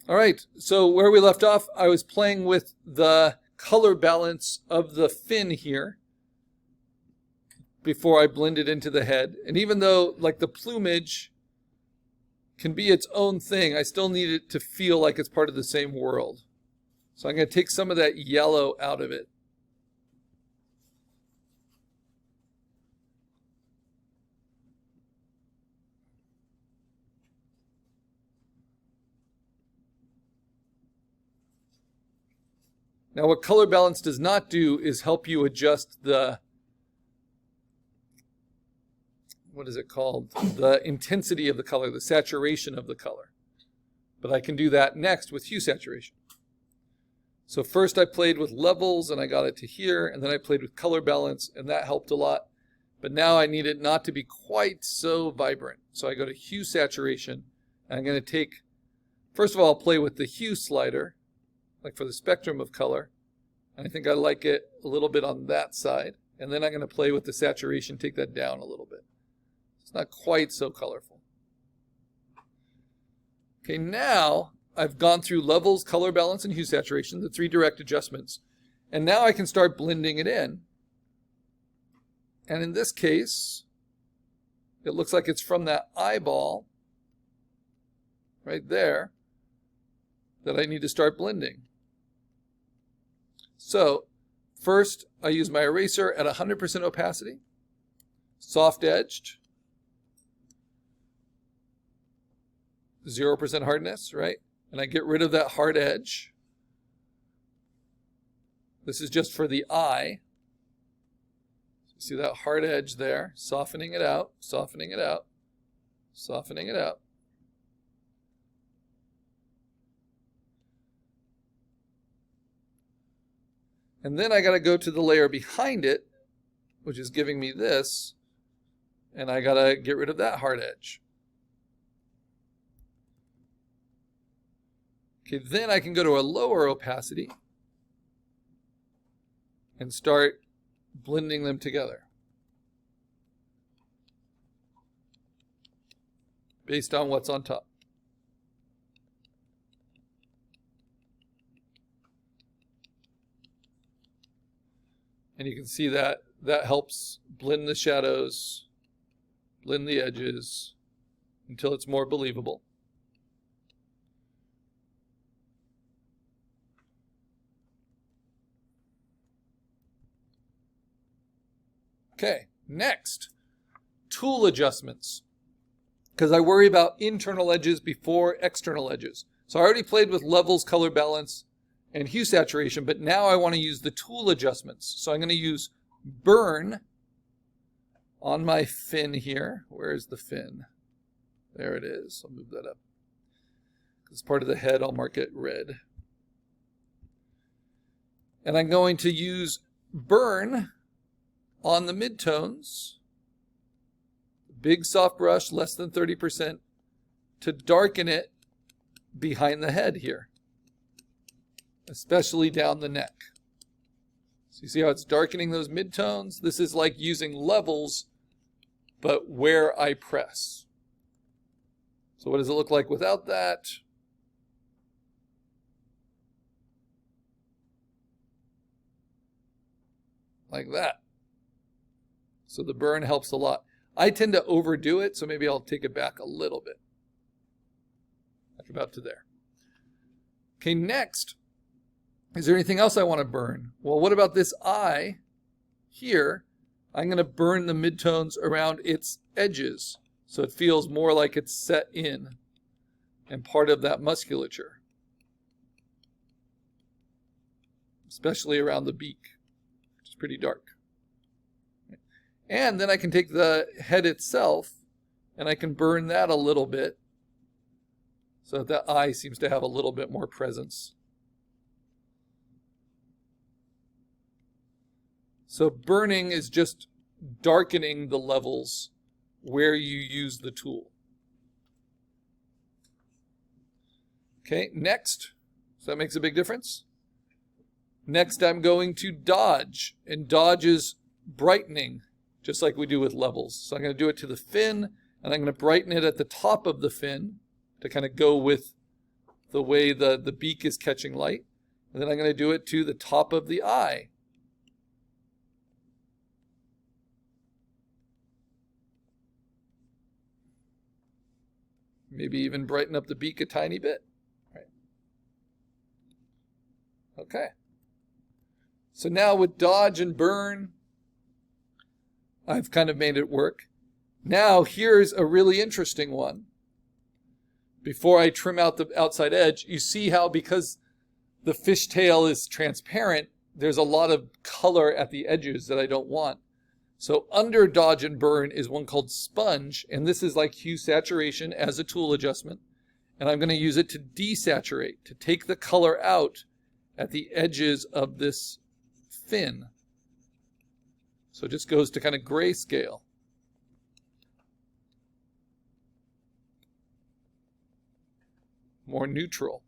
All right, so where we left off, I was playing with the color balance of the fin here before I blended into the head. And even though like the plumage can be its own thing, I still need it to feel like it's part of the same world. So I'm going to take some of that yellow out of it. Now what color balance does not do is help you adjust the, what is it called? The intensity of the color, the saturation of the color. But I can do that next with hue saturation. So first I played with levels and I got it to here, and then I played with color balance and that helped a lot. But now I need it not to be quite so vibrant. So I go to hue saturation and I'm going to take, first of all, I'll play with the hue slider, like for the spectrum of color. And I think I like it a little bit on that side. And then I'm going to play with the saturation, take that down a little bit. It's not quite so colorful. Okay, now I've gone through levels, color balance, and hue saturation, the 3 direct adjustments. And now I can start blending it in. And in this case, it looks like it's from that eyeball right there that I need to start blending. So first I use my eraser at 100% opacity, soft edged, 0% hardness, right? And I get rid of that hard edge. This is just for the eye. See that hard edge there, softening it out, softening it out, softening it out. And then I got to go to the layer behind it, which is giving me this, and I got to get rid of that hard edge. Okay, then I can go to a lower opacity and start blending them together based on what's on top. And you can see that that helps blend the shadows, blend the edges until it's more believable. Okay, next, tool adjustments. Because I worry about internal edges before external edges. So I already played with levels, color balance, and hue saturation, but now I want to use the tool adjustments. So I'm going to use burn on my fin here. Where is the fin? There it is. I'll move that up. It's part of the head. I'll mark it red. And I'm going to use burn on the midtones, big soft brush, less than 30%, to darken it behind the head here, especially down the neck. So you see how it's darkening those midtones? This is like using levels, but where I press. So what does it look like without that? Like that. So the burn helps a lot. I tend to overdo it, so maybe I'll take it back a little bit. Like about to there. Okay, next, is there anything else I want to burn? Well, what about this eye here? I'm going to burn the midtones around its edges so it feels more like it's set in and part of that musculature, especially around the beak, which is pretty dark. And then I can take the head itself and I can burn that a little bit so that the eye seems to have a little bit more presence. So burning is just darkening the levels where you use the tool. Okay, next. So that makes a big difference. Next I'm going to dodge, and dodge is brightening, just like we do with levels. So I'm going to do it to the fin, and I'm going to brighten it at the top of the fin to kind of go with the way the beak is catching light. And then I'm going to do it to the top of the eye. Maybe even brighten up the beak a tiny bit. Right. Okay. So now with dodge and burn, I've kind of made it work. Now here's a really interesting one. Before I trim out the outside edge, you see how because the fishtail is transparent, there's a lot of color at the edges that I don't want. So under dodge and burn is one called sponge, and this is like hue saturation as a tool adjustment. And I'm going to use it to desaturate, to take the color out at the edges of this fin. So it just goes to kind of grayscale. More neutral.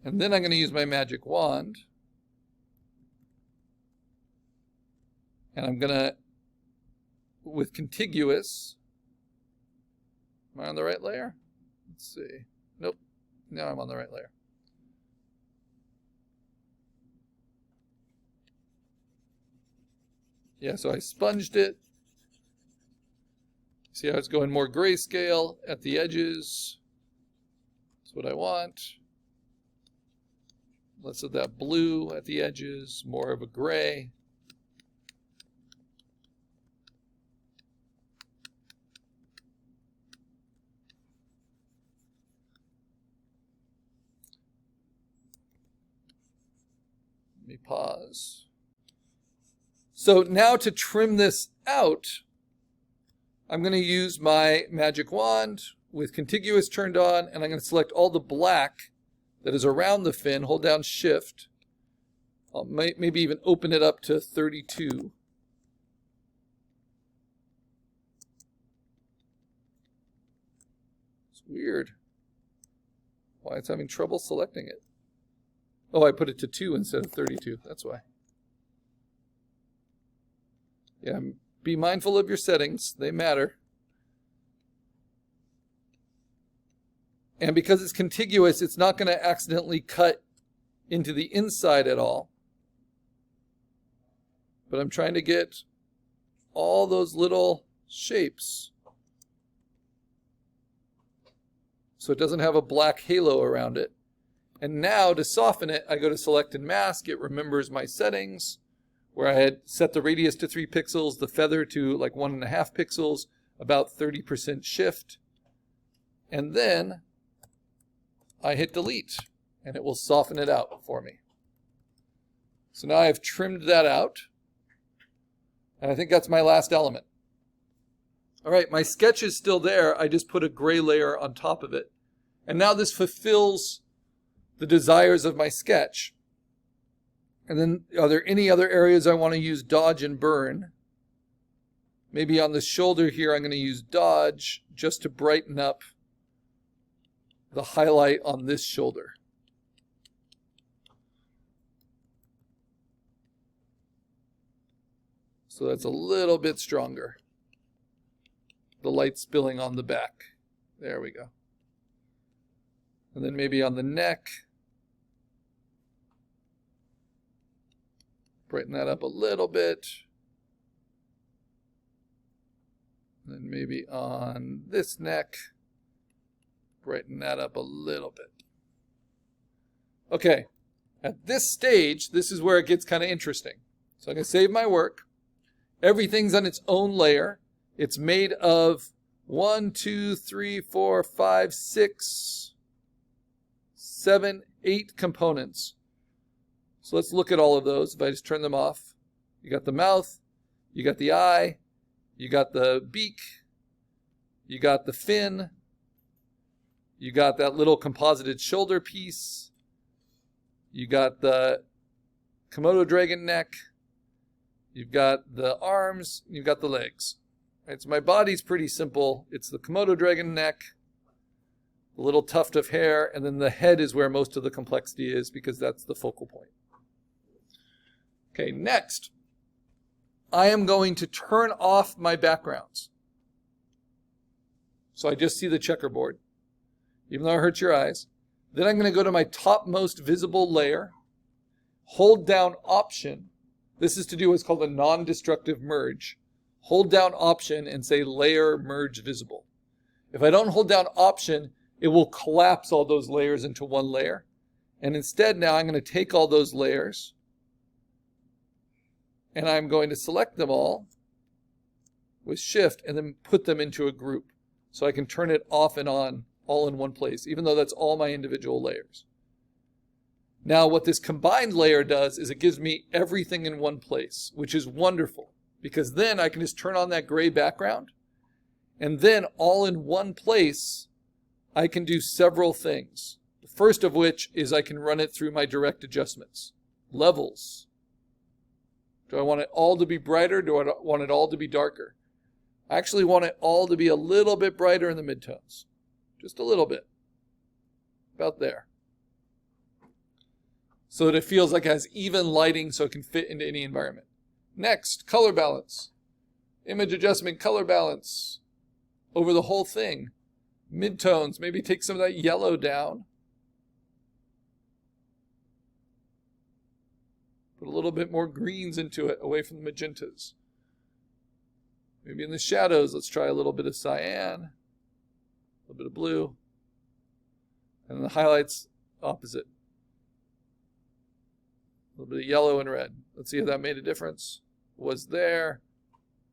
And then I'm going to use my magic wand. And I'm going to, with contiguous, am I on the right layer? Let's see. Nope. Now I'm on the right layer. Yeah, so I sponged it. See how it's going more grayscale at the edges. That's what I want. Less of that blue at the edges, more of a gray. Let me pause. So now to trim this out, I'm going to use my magic wand with contiguous turned on, and I'm going to select all the black that is around the fin, hold down shift. I'll maybe even open it up to 32. It's weird. Why it's having trouble selecting it. Oh, I put it to 2 instead of 32. That's why. Yeah, be mindful of your settings. They matter. And because it's contiguous, it's not going to accidentally cut into the inside at all. But I'm trying to get all those little shapes so it doesn't have a black halo around it. And now to soften it, I go to select and mask. It remembers my settings where I had set the radius to 3 pixels, the feather to like 1.5 pixels, about 30% shift. And then I hit delete, and it will soften it out for me. So now I've trimmed that out, and I think that's my last element. All right, my sketch is still there. I just put a gray layer on top of it. And now this fulfills the desires of my sketch. And then are there any other areas I want to use dodge and burn? Maybe on the shoulder here I'm going to use dodge just to brighten up the highlight on this shoulder. So that's a little bit stronger. The light spilling on the back. There we go. And then maybe on the neck. Brighten that up a little bit. And then maybe on this neck. Brighten that up a little bit. Okay, at this stage, this is where it gets kind of interesting. So I'm going to save my work. Everything's on its own layer. It's made of 1, 2, 3, 4, 5, 6, 7, 8 components. So let's look at all of those. If I just turn them off, you got the mouth, you got the eye, you got the beak, you got the fin, you got that little composited shoulder piece. You got the Komodo dragon neck. You've got the arms. You've got the legs. Right, so my body's pretty simple. It's the Komodo dragon neck, the little tuft of hair, and then the head is where most of the complexity is because that's the focal point. Okay, next, I am going to turn off my backgrounds. So I just see the checkerboard, even though it hurts your eyes. Then I'm going to go to my topmost visible layer, hold down Option. This is to do what's called a non-destructive merge. Hold down Option and say Layer Merge Visible. If I don't hold down Option, it will collapse all those layers into one layer. And instead now I'm going to take all those layers and I'm going to select them all with Shift and then put them into a group. So I can turn it off and on all in one place, even though that's all my individual layers. Now what this combined layer does is it gives me everything in one place, which is wonderful, because then I can just turn on that gray background, and then all in one place I can do several things. The first of which is I can run it through my direct adjustments. Levels. Do I want it all to be brighter? Do I want it all to be darker? I actually want it all to be a little bit brighter in the midtones. Just a little bit. About there. So that it feels like it has even lighting so it can fit into any environment. Next, color balance. Image adjustment, color balance. Over the whole thing. Midtones, maybe take some of that yellow down. Put a little bit more greens into it, away from the magentas. Maybe in the shadows, let's try a little bit of cyan, a little bit of blue, and then the highlights opposite. A little bit of yellow and red. Let's see if that made a difference. It was there,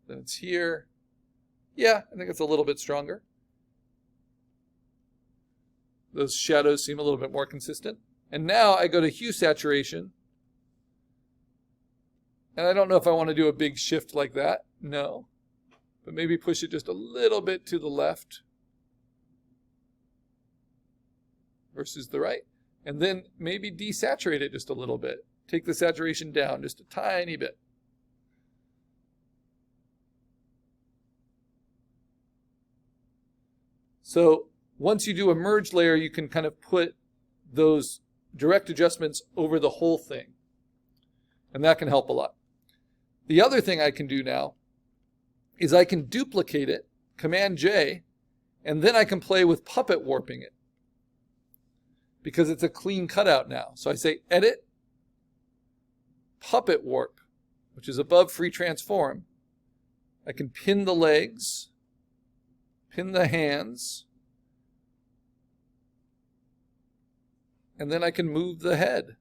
then it's here. Yeah, I think it's a little bit stronger. Those shadows seem a little bit more consistent. And now I go to hue saturation. And I don't know if I want to do a big shift like that. No. But maybe push it just a little bit to the left versus the right. And then maybe desaturate it just a little bit. Take the saturation down just a tiny bit. So once you do a merge layer, you can kind of put those direct adjustments over the whole thing. And that can help a lot. The other thing I can do now is I can duplicate it, Command J, and then I can play with puppet warping it. Because it's a clean cutout now. So I say Edit, Puppet Warp, which is above Free Transform. I can pin the legs, pin the hands, and then I can move the head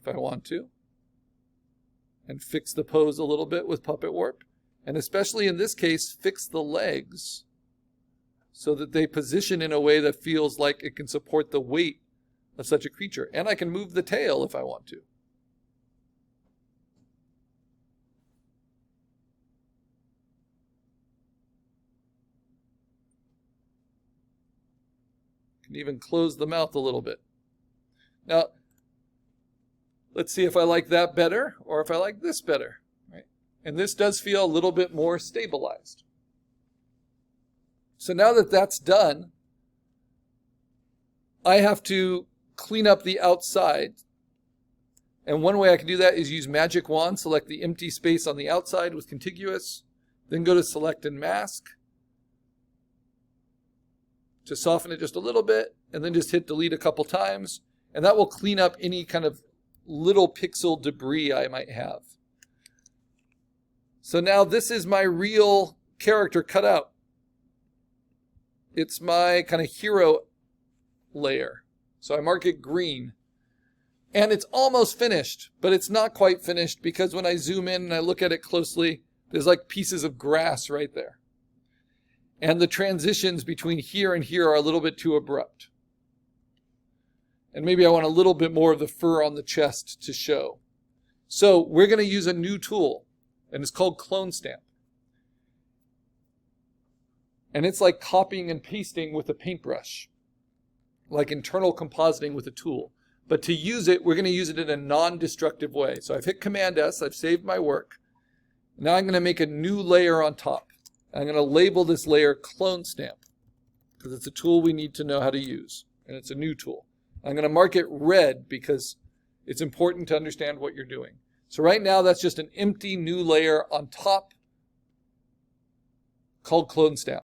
if I want to, and fix the pose a little bit with Puppet Warp. And especially in this case, fix the legs so that they position in a way that feels like it can support the weight of such a creature. And I can move the tail if I want to. Can even close the mouth a little bit. Now, let's see if I like that better or if I like this better. Right? And this does feel a little bit more stabilized. So now that that's done, I have to clean up the outside. And one way I can do that is use Magic Wand, select the empty space on the outside with Contiguous, then go to Select and Mask to soften it just a little bit, and then just hit Delete a couple times, and that will clean up any kind of little pixel debris I might have. So now this is my real character cut out. It's my kind of hero layer. So I mark it green. And it's almost finished, but it's not quite finished because when I zoom in and I look at it closely, there's like pieces of grass right there. And the transitions between here and here are a little bit too abrupt. And maybe I want a little bit more of the fur on the chest to show. So we're going to use a new tool, and it's called Clone Stamp. And it's like copying and pasting with a paintbrush, like internal compositing with a tool. But to use it, we're going to use it in a non-destructive way. So I've hit Command S, I've saved my work. Now I'm going to make a new layer on top. I'm going to label this layer Clone Stamp because it's a tool we need to know how to use, and it's a new tool. I'm going to mark it red because it's important to understand what you're doing. So right now that's just an empty new layer on top called Clone Stamp.